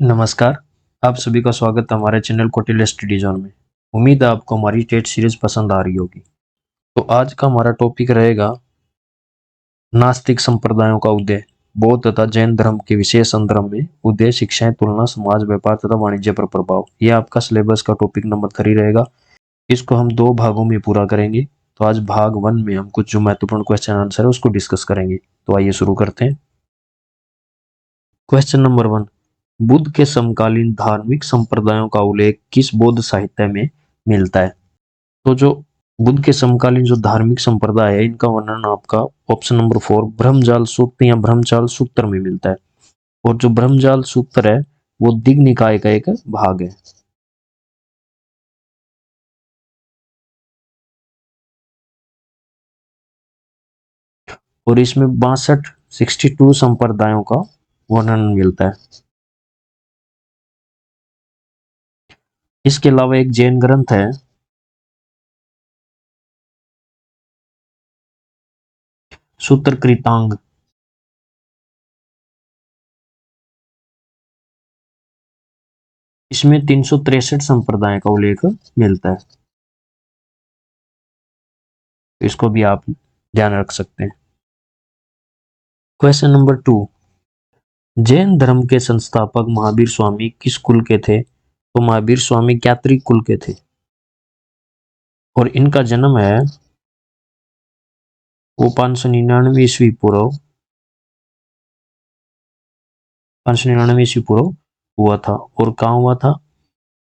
नमस्कार, आप सभी का स्वागत है हमारे चैनल कौटिल्य स्टडी जोन में। उम्मीद है आपको हमारी टेट सीरीज पसंद आ रही होगी। तो आज का हमारा टॉपिक रहेगा नास्तिक संप्रदायों का उदय, बौद्ध तथा जैन धर्म के विशेष संदर्भ में उदय, शिक्षाएं, तुलना, समाज, व्यापार तथा वाणिज्य पर प्रभाव। यह आपका सिलेबस का टॉपिक नंबर 3 रहेगा। इसको हम 2 भागों में पूरा करेंगे। तो आज भाग 1 में हम कुछ जो महत्वपूर्ण क्वेश्चन आंसर है उसको डिस्कस करेंगे। तो आइए शुरू करते हैं। क्वेश्चन नंबर 1, बुद्ध के समकालीन धार्मिक संप्रदायों का उल्लेख किस बौद्ध साहित्य में मिलता है? तो जो बुद्ध के समकालीन जो धार्मिक संप्रदाय है, इनका वर्णन आपका ऑप्शन नंबर 4 ब्रह्मजाल सूक्त या ब्रह्मचाल सूत्र में मिलता है। और जो ब्रह्मजाल सूत्र है वो दिग् निकाय का एक भाग है। और इसमें 62 संप्रदायों का वर्णन मिलता है। इसके अलावा एक जैन ग्रंथ है, सूत्र कृतांग। इसमें 363 संप्रदाय का उल्लेख मिलता है। इसको भी आप ध्यान रख सकते हैं। क्वेश्चन नंबर 2, जैन धर्म के संस्थापक महावीर स्वामी किस कुल के थे? तो महावीर स्वामी ज्ञात्री कुल के थे। और इनका जन्म है वो 599 ईस्वी पूर्व 599 ईस्वी पूर्व हुआ था। और कहाँ हुआ था?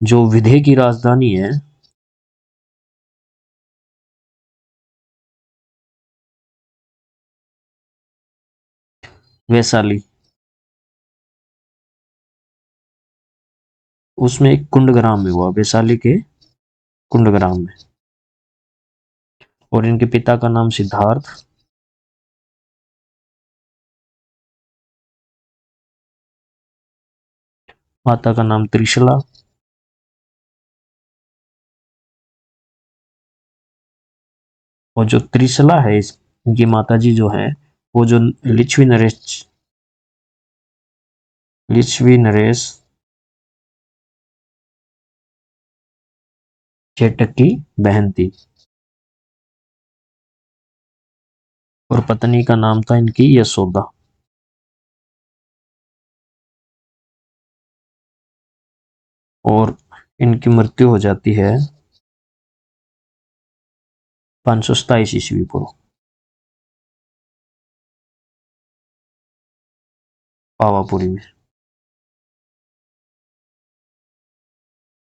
जो विदेह की राजधानी है वैशाली, उसमें एक कुंडग्राम में हुआ, वैशाली के कुंडग्राम में। और इनके पिता का नाम सिद्धार्थ, माता का नाम त्रिशला। और जो त्रिशला है इनकी माता जी जो है वो जो लिच्छवी नरेश चेटक की बहन थी। और पत्नी का नाम था इनकी यशोदा। और इनकी मृत्यु हो जाती है 527 ईस्वी पूर्व पावापुरी में।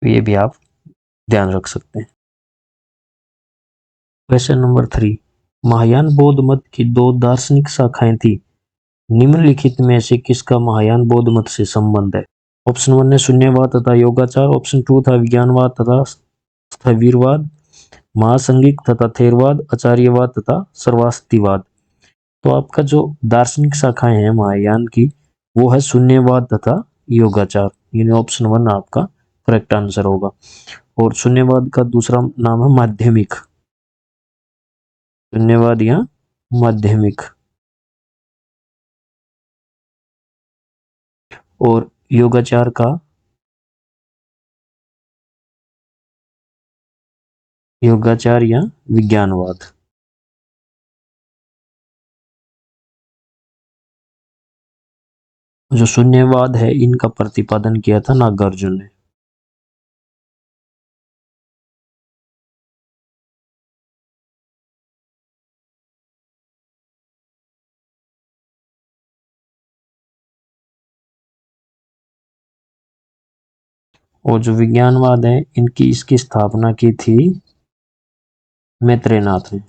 तो ये भी आप ध्यान रख सकते हैं। क्वेश्चन नंबर 3, महायान बौद्ध मत की 2 दार्शनिक शाखाएं थी। निम्नलिखित में से किसका महायान बौद्ध मत से संबंध है? ऑप्शन 1 है शून्यवाद तथा योगाचार, ऑप्शन 2 था विज्ञानवाद तथा स्थविरवाद, महासंगिक तथा थेरवाद, आचार्यवाद तथा सर्वास्तिवाद। तो आपका जो दार्शनिक शाखाएं हैं महायान की वो है शून्यवाद तथा योगाचार, यानी ऑप्शन 1 आपका करेक्ट आंसर होगा। और शून्यवाद का दूसरा नाम है माध्यमिक, शून्यवाद या माध्यमिक। और योगाचार का योगाचार या विज्ञानवाद। जो शून्यवाद है इनका प्रतिपादन किया था नागार्जुन ने। और जो विज्ञानवाद है इनकी इसकी स्थापना की थी मैत्रेयनाथ ने।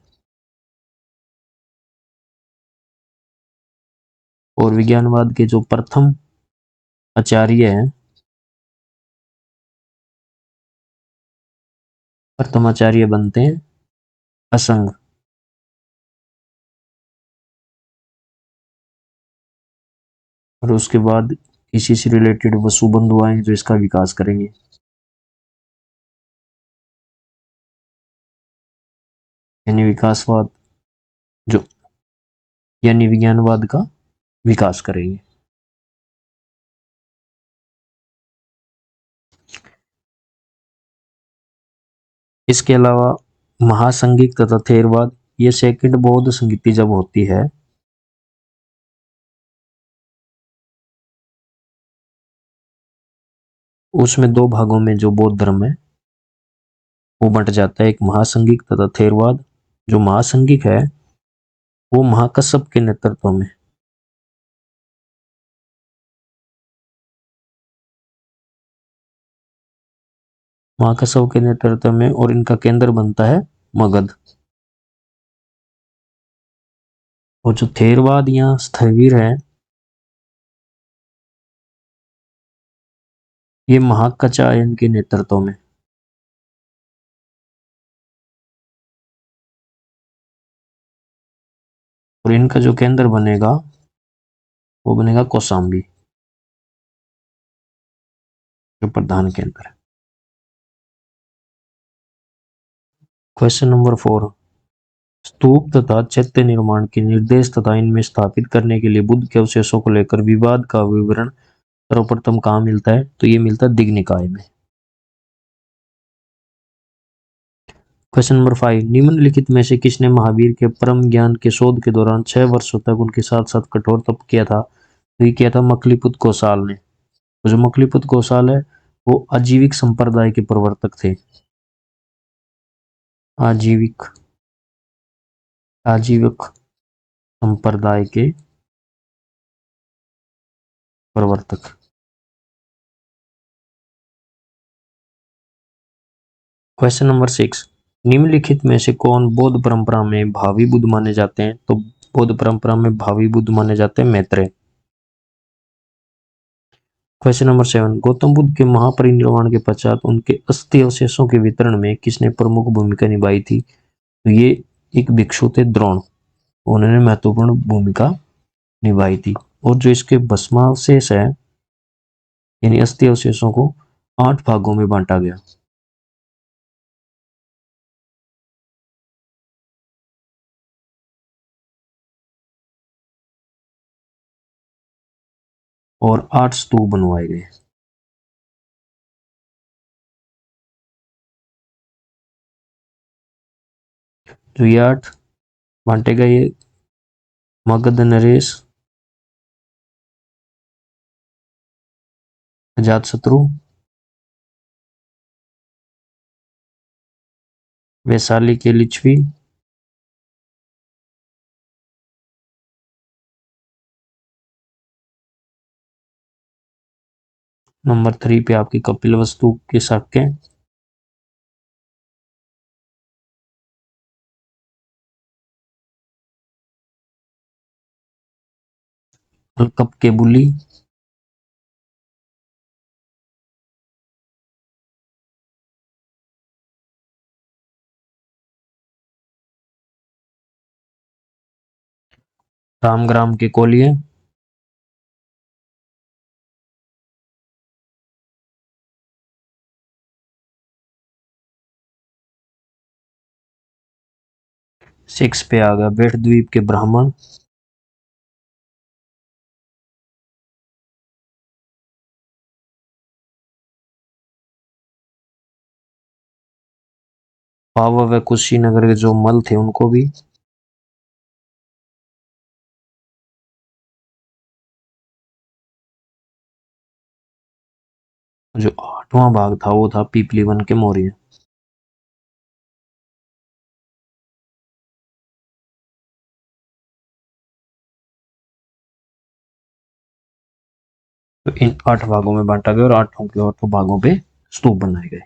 और विज्ञानवाद के जो प्रथम आचार्य हैं, प्रथम आचार्य बनते हैं असंग। और उसके बाद इसी से रिलेटेड वसुबंधु आएंगे जो इसका विकास करेंगे, यानी विकासवाद जो यानी विज्ञानवाद का विकास करेंगे। इसके अलावा महासंगीत तथा थेरवाद, ये सेकंड बौद्ध संगीति जब होती है उसमें दो भागों में जो बौद्ध धर्म है वो बंट जाता है, एक महासंगीत तथा थेरवाद। जो महासंगीत है वो महाकश्यप के नेतृत्व में, महाकश्यप के नेतृत्व में, और इनका केंद्र बनता है मगध। और जो थेरवाद या स्थविर है ये महाकाचायन के नेतृत्व में, और इनका जो केंद्र बनेगा वो बनेगा कौशाम्बी, जो प्रधान केंद्र है। क्वेश्चन नंबर 4, स्तूप तथा चैत्य निर्माण के निर्देश तथा इनमें स्थापित करने के लिए बुद्ध के अवशेषों को लेकर विवाद का विवरण सर्वप्रथम कहाँ मिलता है? तो ये मिलता है दिग्निकाय में। क्वेश्चन नंबर 5, निम्नलिखित में से किसने महावीर के परम ज्ञान के शोध के दौरान 6 वर्षों तक उनके साथ साथ कठोर तप किया था? तो ये किया था मकलीपुत कौसाल ने। तो जो मकलीपुत कौसाल है वो आजीविक संप्रदाय के प्रवर्तक थे। आजीविक आजीविक संप्रदाय के प्रवर्तक। क्वेश्चन नंबर 6, निम्नलिखित में से कौन बौद्ध परंपरा में भावी बुद्ध माने जाते हैं? तो बौद्ध परंपरा में भावी बुद्ध माने जाते हैं मैत्रेय। क्वेश्चन नंबर 7, गौतम बुद्ध के महापरिनिर्वाण के पश्चात उनके अस्थि अवशेषों के वितरण में किसने प्रमुख भूमिका निभाई थी? तो ये एक भिक्षु थे द्रोण, उन्होंने महत्वपूर्ण भूमिका निभाई थी। और जो इसके भस्मावशेष है यानी अस्थि अवशेषों को 8 भागों में बांटा गया। और 8 स्तूप बनवाए गए। जो ये 8 बांटे गए, मगध नरेश, अजातशत्रु, वैशाली के लिच्छवी, नंबर 3 पे आपकी कपिलवस्तु के शाक्य, अलकप के बुली, रामग्राम के कोलिये, सिक्स पे आ गया बेट द्वीप के ब्राह्मण, पावा व कुशीनगर के जो मल थे उनको भी, जो 8वां भाग था वो था पीपली वन के मौर्य। तो इन 8 भागों में बांटा गया और 8 के 8 भागों पे स्तूप बनाए गए।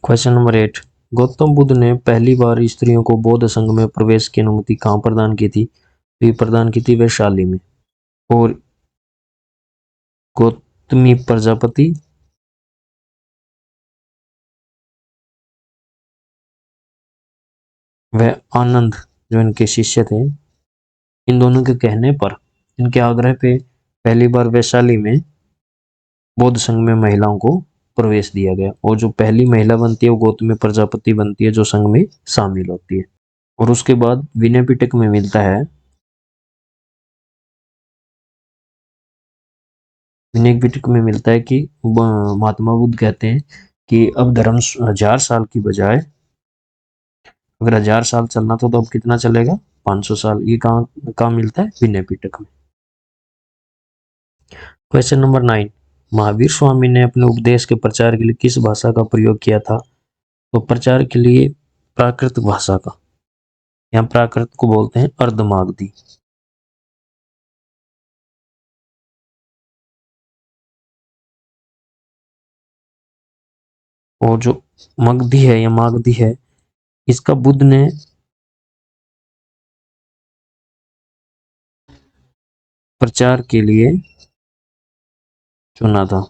क्वेश्चन नंबर 8, गौतम बुद्ध ने पहली बार स्त्रियों को बौद्ध संघ में प्रवेश की अनुमति कहाँ प्रदान की थी? तो ये प्रदान की थी वैशाली में। और गौतमी प्रजापति व आनंद जो इनके शिष्य थे, इन दोनों के कहने पर, इनके आग्रह पे पहली बार वैशाली में बौद्ध संघ में महिलाओं को प्रवेश दिया गया। और जो पहली महिला बनती है वो गौतमी प्रजापति बनती है जो संघ में शामिल होती है। और उसके बाद विनय पिटक में मिलता है, विनय पिटक में मिलता है कि महात्मा बुद्ध कहते हैं कि अब धर्म 1000 साल की बजाय अगर 1000 साल चलना तो अब कितना चलेगा, 500 साल। ये कहाँ मिलता है, विनय पिटक में। क्वेश्चन नंबर 9, महावीर स्वामी ने अपने उपदेश के प्रचार के लिए किस भाषा का प्रयोग किया था? तो प्रचार के लिए प्राकृत भाषा का, यहाँ प्राकृत को बोलते हैं अर्धमागधी। और जो मगधी है या मागधी है, इसका बुद्ध ने प्रचार के लिए चुना था।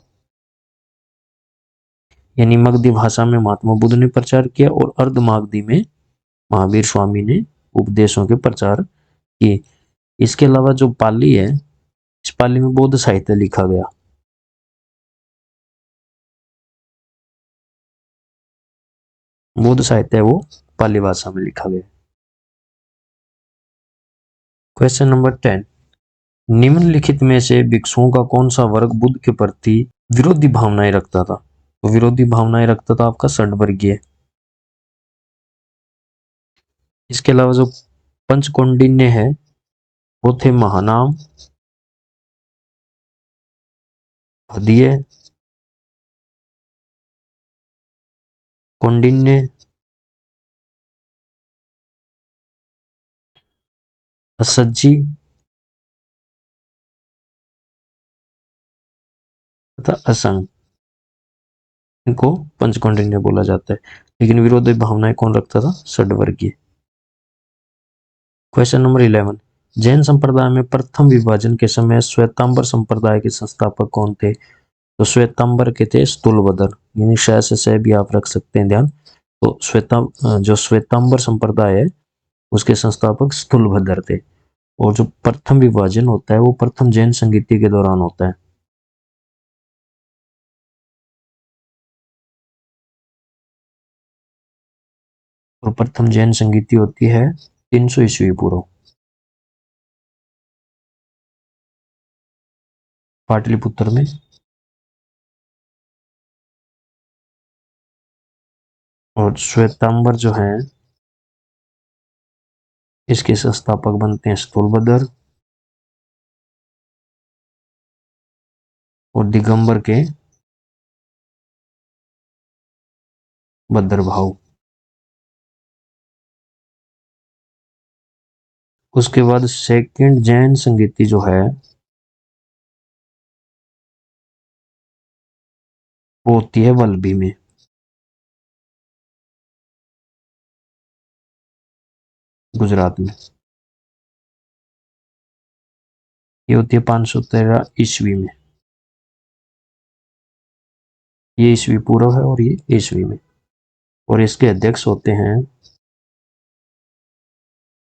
यानी मगधी भाषा में महात्मा बुद्ध ने प्रचार किया और अर्धमागधी में महावीर स्वामी ने उपदेशों के प्रचार किए। इसके अलावा जो पाली है, इस पाली में बौद्ध साहित्य लिखा गया। बौद्ध साहित्य है वो पाली भाषा में लिखा गया। क्वेश्चन नंबर 10, निम्नलिखित में से भिक्षुओं का कौन सा वर्ग बुद्ध के प्रति विरोधी भावनाएं रखता था? तो विरोधी भावनाएं रखता था आपका षड्वर्गीय। इसके अलावा जो पंचकौंडिन्य है वो थे महानाम, हदीय, कौंडिन्य, असज्जी तथा असंग, इनको पंचकौंडिन्य बोला जाता है। लेकिन विरोधी भावनाएं कौन रखता था? षड्वर्गीय। क्वेश्चन नंबर 11, जैन संप्रदाय में प्रथम विभाजन के समय श्वेतांबर संप्रदाय के संस्थापक कौन थे? तो श्वेतांबर के थे स्थूलभद्र, यानी श से भी आप रख सकते हैं ध्यान। तो जो श्वेतांबर संप्रदाय है उसके संस्थापक स्थूलभद्र थे। और जो प्रथम विभाजन होता है वो प्रथम जैन संगीति के दौरान होता है। और प्रथम जैन संगीति होती है 300 ईस्वी पूर्व, पाटलिपुत्र में। और श्वेतांबर जो है इसके संस्थापक बनते हैं स्थूलभद्र और दिगंबर के भद्रभाव। उसके बाद सेकंड जैन संगीति जो है वो होती है वल्लभी में, गुजरात में। ये होती है 513 ईस्वी में। ये ईस्वी पूर्व है और ये ईस्वी में। और इसके अध्यक्ष होते हैं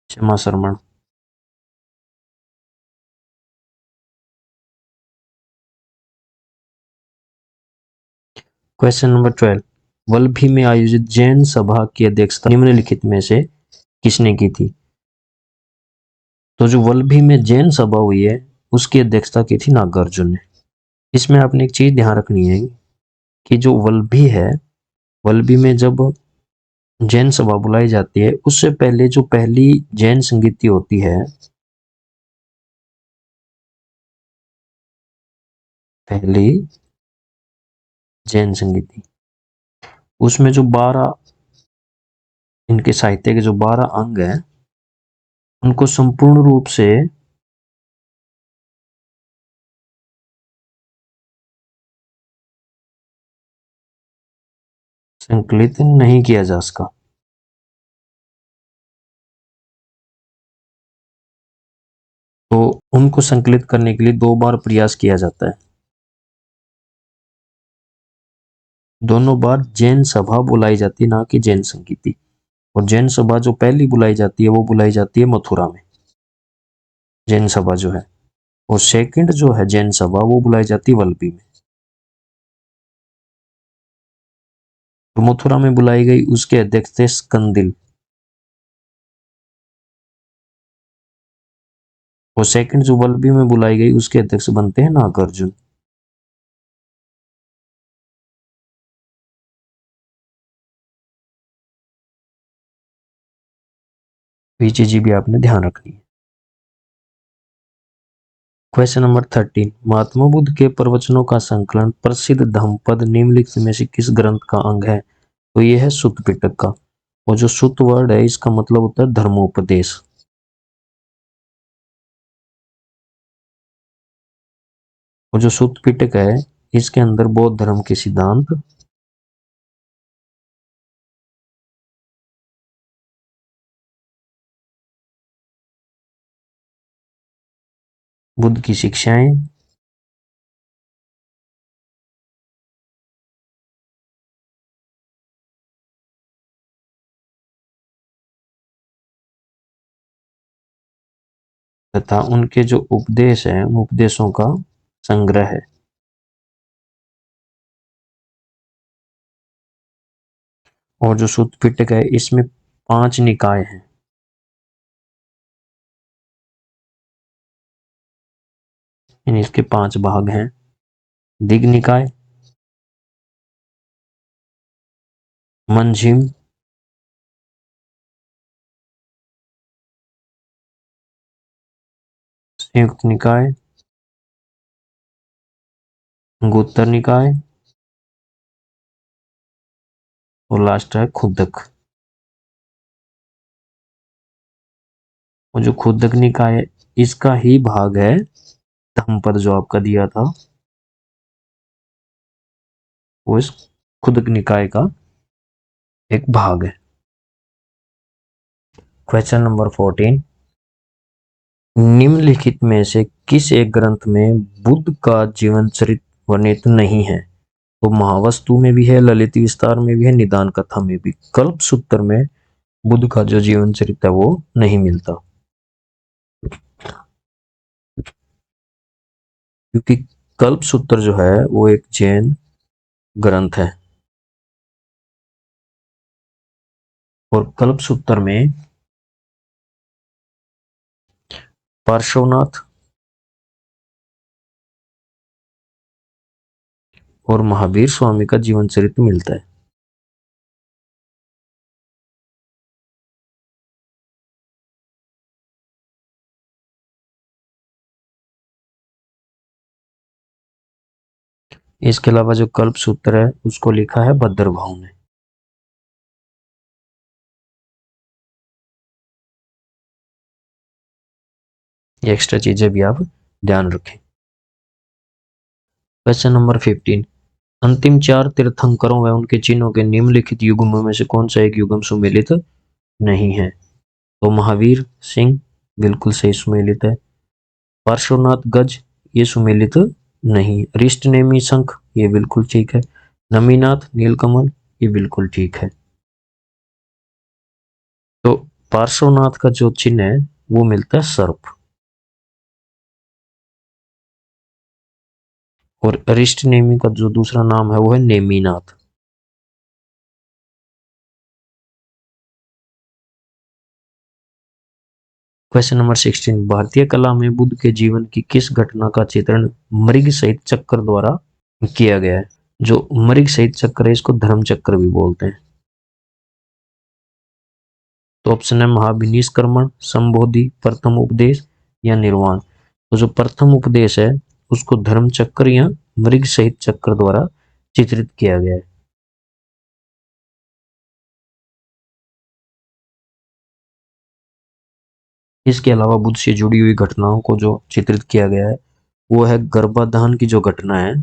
क्षमा शर्मण। क्वेश्चन नंबर 12, वल्लभी में आयोजित जैन सभा की अध्यक्षता निम्नलिखित में से किसने की थी? तो जो वल्लभी में जैन सभा हुई है उसकी अध्यक्षता की थी नागार्जुन ने। इसमें आपने एक चीज ध्यान रखनी है कि जो वल्लभी है, वल्लभी में जब जैन सभा बुलाई जाती है उससे पहले जो पहली जैन संगीति होती है, पहली जैन संगीति, उसमें जो 12 इनके साहित्य के जो 12 अंग हैं उनको संपूर्ण रूप से संकलित नहीं किया जा सका। तो उनको संकलित करने के लिए 2 बार प्रयास किया जाता है। दोनों बार जैन सभा बुलाई जाती है, ना कि जैन संगीति। और जैन सभा जो पहली बुलाई जाती है वो बुलाई जाती है मथुरा में, जैन सभा जो है। और सेकंड जो है जैन सभा वो बुलाई जाती है वल्लभी में। तो मथुरा में बुलाई गई उसके अध्यक्ष थे स्कंदिल। और सेकंड जो वल्लभी में बुलाई गई उसके अध्यक्ष बनते हैं नागार्जुन। ये चीजें भी आपने ध्यान रखनी है। क्वेश्चन नंबर 13, महात्मा बुद्ध के प्रवचनों का संकलन प्रसिद्ध धम्मपद निम्नलिखित में से किस ग्रंथ का अंग है? तो ये है सुत्त पिटक का। और जो सुत्त वर्ड है इसका मतलब होता है धर्मोपदेश। और जो सुत्त पिटक है इसके अंदर बौद्ध धर्म के सिद्धांत बुद्ध की शिक्षाएं तथा उनके जो उपदेश है उन उपदेशों का संग्रह है। और जो सुत्त पिटक है इसमें 5 निकाय हैं। इसके 5 भाग हैं। दिग् निकाय, मंझिम, संयुक्त निकाय, अंगुत्तर निकाय और लास्ट है खुद्दक। और जो खुद्दक निकाय है इसका ही भाग है धम्मपद जो आपका दिया था, वो इस खुद्दक निकाय का एक भाग है। क्वेश्चन नंबर 14, निम्नलिखित में से किस एक ग्रंथ में बुद्ध का जीवन चरित्र वर्णित नहीं है? तो महावस्तु में भी है, ललित विस्तार में भी है, निदान कथा में भी। कल्प सूत्र में बुद्ध का जो जीवन चरित्र है वो नहीं मिलता, क्योंकि कल्प सूत्र जो है वो एक जैन ग्रंथ है। और कल्प सूत्र में पार्श्वनाथ और महावीर स्वामी का जीवन चरित्र मिलता है। इसके अलावा जो कल्प सूत्र है उसको लिखा है भद्रभाव ने। ये एक्स्ट्रा चीजें भी आप ध्यान रखें। क्वेश्चन नंबर 15, अंतिम 4 तीर्थंकरों व उनके चिन्हों के निम्नलिखित युग्मों में से कौन सा एक युग्म सुमेलित नहीं है? तो महावीर सिंह बिल्कुल सही सुमेलित है। पार्श्वनाथ गज ये सुमेलित नहीं। रिष्ट नेमी शंख ये बिल्कुल ठीक है। नमीनाथ नीलकमल ये बिल्कुल ठीक है। तो पार्श्वनाथ का जो चिन्ह है वो मिलता है सर्प। और अरिष्ट नेमी का जो दूसरा नाम है वो है नेमीनाथ। क्वेश्चन नंबर 16, भारतीय कला में बुद्ध के जीवन की किस घटना का चित्रण मृग सहित चक्र द्वारा किया गया है? जो मृग सहित चक्र है इसको धर्म चक्र भी बोलते हैं। तो ऑप्शन है महाविनिष्क्रमण, संबोधि, प्रथम उपदेश या निर्वाण। तो जो प्रथम उपदेश है उसको धर्म चक्र या मृग सहित चक्र द्वारा चित्रित किया गया है। इसके अलावा बुद्ध से जुड़ी हुई घटनाओं को जो चित्रित किया गया है वो है गर्भाधान की जो घटना है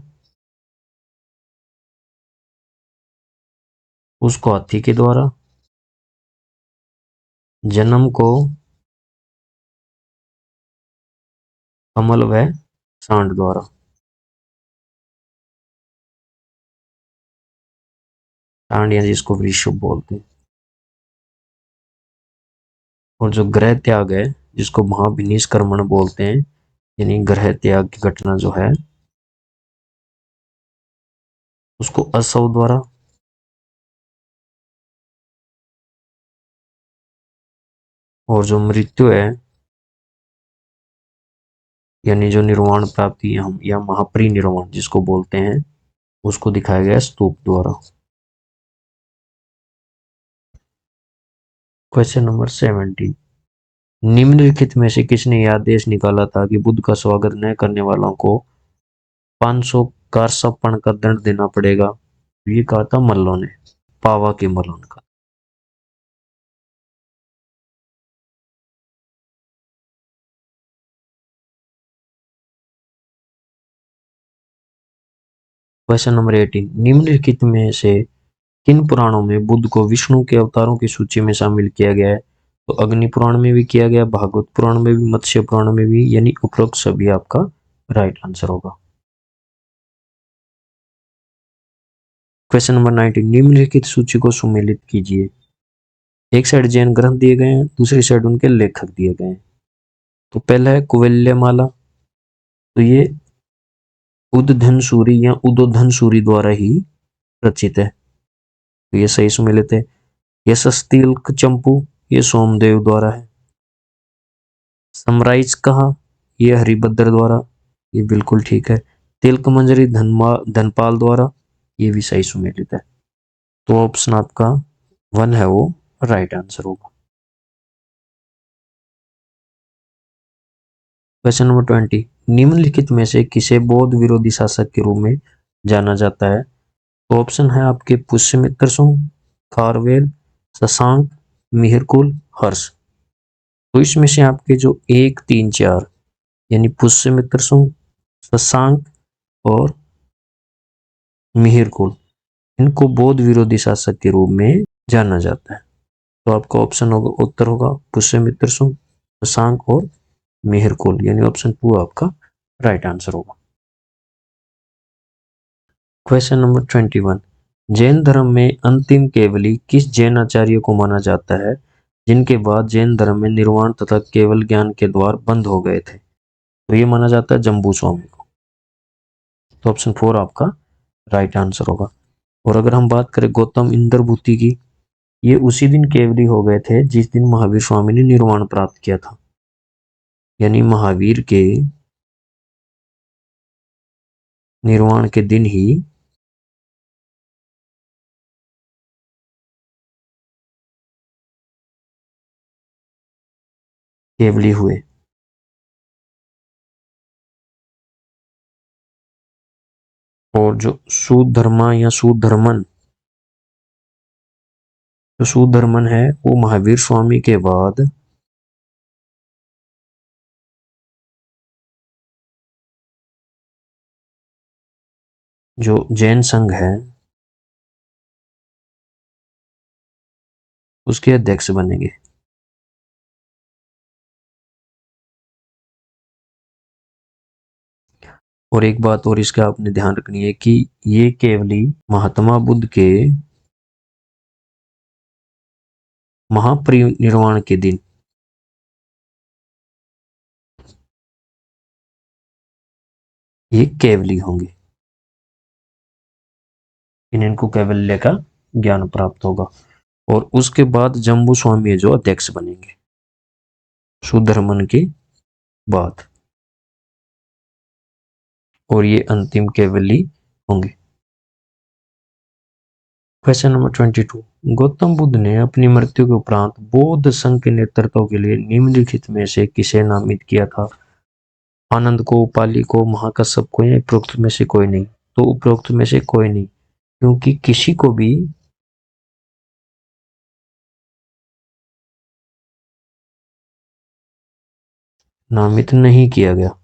उसको हाथी के द्वारा, जन्म को कमल व सांड द्वारा। सांड या जिसको वृषभ बोलते हैं। और जो ग्रह त्याग है जिसको महाविनिष्क्रमण बोलते हैं, यानी ग्रह त्याग की घटना जो है उसको असव द्वारा। और जो मृत्यु है यानी जो निर्वाण प्राप्ति हम या महापरिनिर्वाण जिसको बोलते हैं उसको दिखाया गया स्तूप द्वारा। क्वेश्चन नंबर 17, निम्नलिखित में से किसने यह आदेश निकाला था कि बुद्ध का स्वागत न करने वालों को 500 कारसपण का दंड देना पड़ेगा? ये कहा था मल्लों ने, पावा के मल्लों का। क्वेश्चन नंबर 18, निम्नलिखित में से किन पुराणों में बुद्ध को विष्णु के अवतारों की सूची में शामिल किया गया है? तो अग्नि पुराण में भी किया गया, भागवत पुराण में भी, मत्स्य पुराण में भी, यानी उपरोक्त सभी आपका राइट आंसर होगा। क्वेश्चन नंबर 19, निम्नलिखित सूची को सुमेलित कीजिए। एक साइड जैन ग्रंथ दिए गए हैं, दूसरी साइड उनके लेखक दिए गए हैं। तो पहला है कुवल्यमाला, तो ये उद्धनसूरि या उदोधनसूरि द्वारा ही रचित है, तो ये सही सुमेलित है। यशस्तिल्क चंपू, ये सोमदेव द्वारा है। समराइज कहा, ये हरिभद्र द्वारा, ये बिल्कुल ठीक है। तिलक मंजरी धनपाल द्वारा, ये भी सही सुमेलित है। तो ऑप्शन आपका 1 है वो राइट आंसर होगा। क्वेश्चन नंबर 20, निम्नलिखित में से किसे बौद्ध विरोधी शासक के रूप में जाना जाता है? तो ऑप्शन है आपके पुष्यमित्र सुंग, खारवेल, शशांक, मिहिरकुल, हर्ष। तो इसमें से आपके जो 1, 3, 4 यानी पुष्यमित्र सुंग, शशांक और मिहिरकुल, इनको बौद्ध विरोधी शासक के रूप में जाना जाता है। तो आपका ऑप्शन होगा, उत्तर होगा पुष्यमित्र सुंग, शशांक और मिहिरकुल, यानी ऑप्शन 2 आपका राइट आंसर होगा। क्वेश्चन नंबर 21, जैन धर्म में अंतिम केवली किस जैन आचार्य को माना जाता है जिनके बाद जैन धर्म में निर्वाण तथा केवल ज्ञान के द्वार बंद हो गए थे? तो ये माना जाता है जम्बू स्वामी को। तो ऑप्शन 4 आपका राइट आंसर होगा। और अगर हम बात करें गौतम इंद्रभूति की, ये उसी दिन केवली हो गए थे जिस दिन महावीर स्वामी ने निर्वाण प्राप्त किया था, यानी महावीर के निर्वाण के दिन ही केवली हुए। और जो सुधर्मा या सुधर्मन, जो सुधर्मन है वो महावीर स्वामी के बाद जो जैन संघ है उसके अध्यक्ष बनेंगे। और एक बात और इसका आपने ध्यान रखनी है कि ये केवली महात्मा बुद्ध के महापरिनिर्वाण के दिन ये केवली होंगे, इनको कैवल्य का ज्ञान प्राप्त होगा। और उसके बाद जम्बू स्वामी जो अध्यक्ष बनेंगे सुधर्मन के बाद, और ये अंतिम केवली होंगे। क्वेश्चन नंबर 22, गौतम बुद्ध ने अपनी मृत्यु के उपरांत बौद्ध संघ के नेतृत्व के लिए निम्नलिखित में से किसे नामित किया था? आनंद को, पाली को, महाकश्यप को, या उपरोक्त में से कोई नहीं? तो उपरोक्त में से कोई नहीं, क्योंकि किसी को भी नामित नहीं किया गया।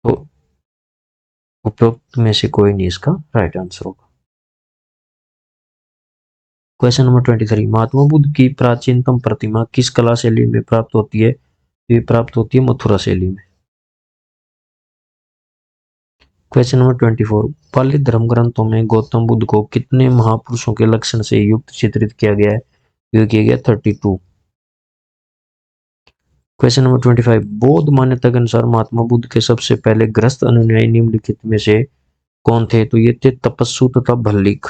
तो उपरोक्त में से कोई नहीं इसका राइट आंसर होगा। क्वेश्चन नंबर 23, महात्मा बुद्ध की प्राचीनतम प्रतिमा किस कला शैली में प्राप्त होती है? ये प्राप्त होती है मथुरा शैली में। क्वेश्चन नंबर 24, पाली धर्म ग्रंथों में गौतम बुद्ध को कितने महापुरुषों के लक्षण से युक्त चित्रित किया गया है? ये किया गया 32। क्वेश्चन नंबर 25, बौद्ध मान्यता के अनुसार महात्मा बुद्ध के सबसे पहले गृहस्थ अनुयायी निम्नलिखित में से कौन थे? तो ये थे तपस्सु तथा भल्लिक,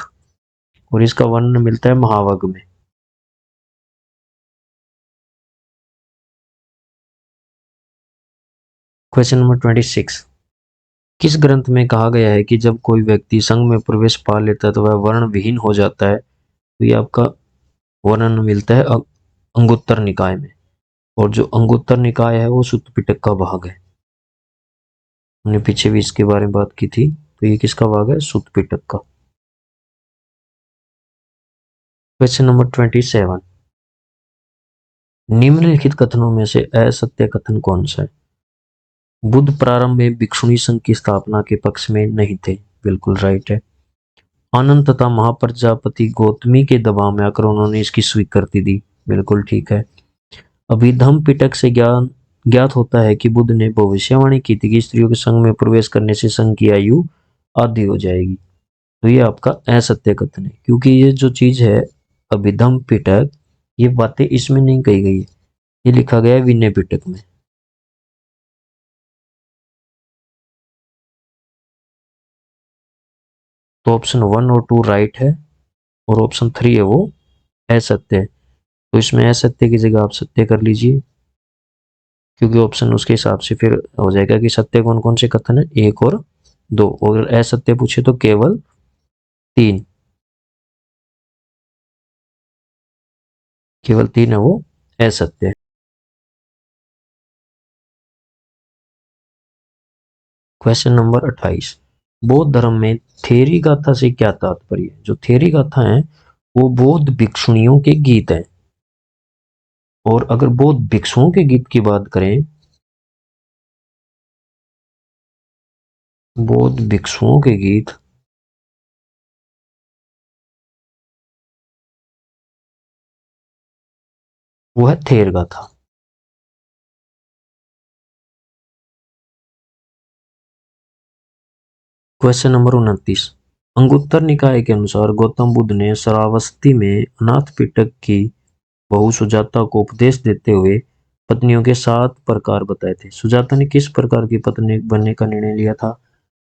और इसका वर्णन मिलता है महावग में। क्वेश्चन नंबर 26, किस ग्रंथ में कहा गया है कि जब कोई व्यक्ति संघ में प्रवेश पा लेता है तो वह वर्ण विहीन हो जाता है? तो ये आपका वर्णन मिलता है अंगुत्तर निकाय में, और जो अंगुत्तर निकाय है वो सुत्त पिटक का भाग है। हमने पीछे भी इसके बारे में बात की थी, तो ये किसका भाग है? सुत्त पिटक का। क्वेश्चन नंबर 27, निम्नलिखित कथनों में से असत्य कथन कौन सा है? बुद्ध प्रारंभ में भिक्षुणी संघ की स्थापना के पक्ष में नहीं थे, बिल्कुल राइट है। आनंद तथा महाप्रजापति गौतमी के दबाव में आकर उन्होंने इसकी स्वीकृति दी, बिल्कुल ठीक है। अभिधम पिटक से ज्ञात होता है कि बुद्ध ने भविष्यवाणी की थी कि स्त्रियों के संघ में प्रवेश करने से संघ की आयु आधी हो जाएगी, तो ये आपका असत्य कथन है, क्योंकि ये जो चीज है अभिधम पिटक, ये बातें इसमें नहीं कही गई है, ये लिखा गया है विनय पिटक में। तो ऑप्शन 1 और 2 राइट है, और ऑप्शन 3 है वो असत्य है। तो इसमें असत्य की जगह आप सत्य कर लीजिए, क्योंकि ऑप्शन उसके हिसाब से फिर हो जाएगा कि सत्य कौन कौन से कथन है, 1 और 2, और असत्य पूछे तो केवल 3, केवल 3 है वो असत्य है। क्वेश्चन नंबर 28, बौद्ध धर्म में थेरी गाथा से क्या तात्पर्य है? जो थेरी गाथा है वो बौद्ध भिक्षुणियों के गीत हैं, और अगर बौद्ध भिक्षुओं के गीत की बात करें, बौद्ध भिक्षुओं के गीत, वो है थेर गाथा। क्वेश्चन नंबर 29, अंगुत्तर निकाय के अनुसार गौतम बुद्ध ने श्रावस्ती में अनाथ पिटक की बहू सुजाता को उपदेश देते हुए पत्नियों के 7 प्रकार बताए थे। सुजाता ने किस प्रकार की पत्नी बनने का निर्णय लिया था?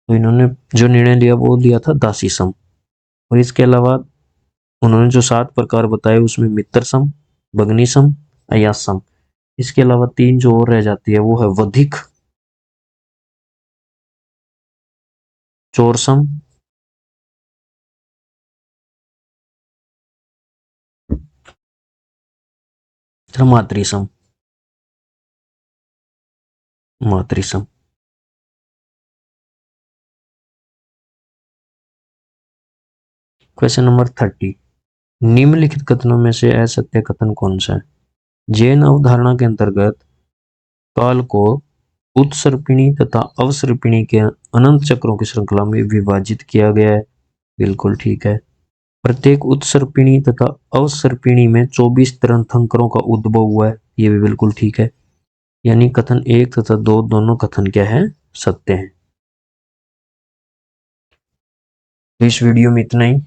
तो इन्होंने जो निर्णय लिया वो लिया था दासी सम, और इसके अलावा उन्होंने जो 7 प्रकार बताए उसमें मित्र सम, भगनी सम, अयास सम, इसके अलावा 3 जो और रह जाती है वो है वधिक, चोरसम, मातृसम, मातृसम। क्वेश्चन नंबर 30, निम्नलिखित कथनों में से असत्य कथन कौन सा है? जैन अवधारणा के अंतर्गत काल को उत्सर्पिणी तथा अवसर्पिणी के अनंत चक्रों की श्रृंखला में विभाजित किया गया है, बिल्कुल ठीक है। प्रत्येक उत्सर्पिणी तथा अवसर्पिणी में 24 तीर्थंकरों का उद्भव हुआ है, ये भी बिल्कुल ठीक है। यानी कथन 1 तथा 2 दोनों कथन क्या है? सत्य है। तो इस वीडियो में इतना ही।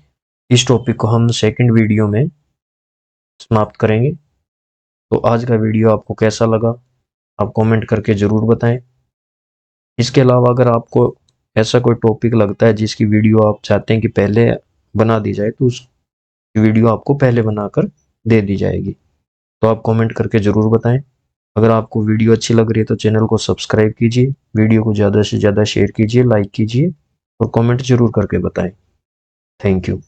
इस टॉपिक को हम सेकंड वीडियो में समाप्त करेंगे। तो आज का वीडियो आपको कैसा लगा आप कमेंट करके जरूर बताएं। इसके अलावा अगर आपको ऐसा कोई टॉपिक लगता है जिसकी वीडियो आप चाहते हैं कि पहले बना दी जाए, तो उस वीडियो आपको पहले बनाकर दे दी जाएगी, तो आप कमेंट करके जरूर बताएं। अगर आपको वीडियो अच्छी लग रही है तो चैनल को सब्सक्राइब कीजिए, वीडियो को ज़्यादा से ज़्यादा शेयर कीजिए, लाइक कीजिए, और कमेंट जरूर करके बताएं। Thank you.